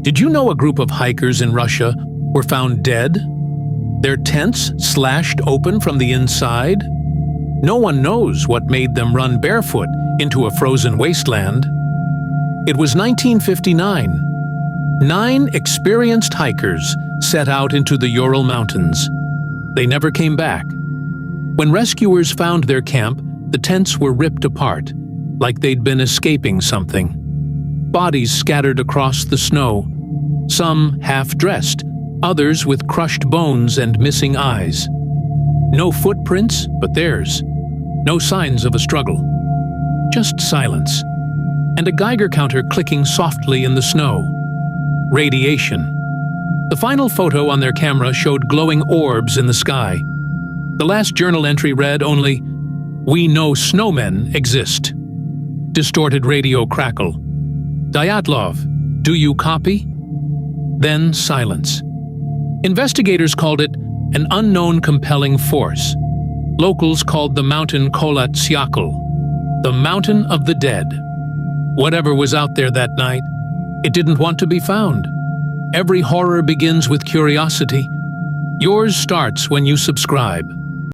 Did you know a group of hikers in Russia were found dead? Their tents slashed open from the inside? No one knows what made them run barefoot into a frozen wasteland. It was 1959. 9 experienced hikers set out into the Ural Mountains. They never came back. When rescuers found their camp, the tents were ripped apart, like they'd been escaping something. Bodies scattered across the snow, some half-dressed, others with crushed bones and missing eyes. No footprints but theirs. No signs of a struggle. Just silence. And a Geiger counter clicking softly in the snow. Radiation. The final photo on their camera showed glowing orbs in the sky. The last journal entry read only, "We know snowmen exist." Distorted radio crackle. "Dyatlov, do you copy?" Then silence. Investigators called it an unknown compelling force. Locals called the mountain Kholat Syakhl, the mountain of the dead. Whatever was out there that night, it didn't want to be found. Every horror begins with curiosity. Yours starts when you subscribe.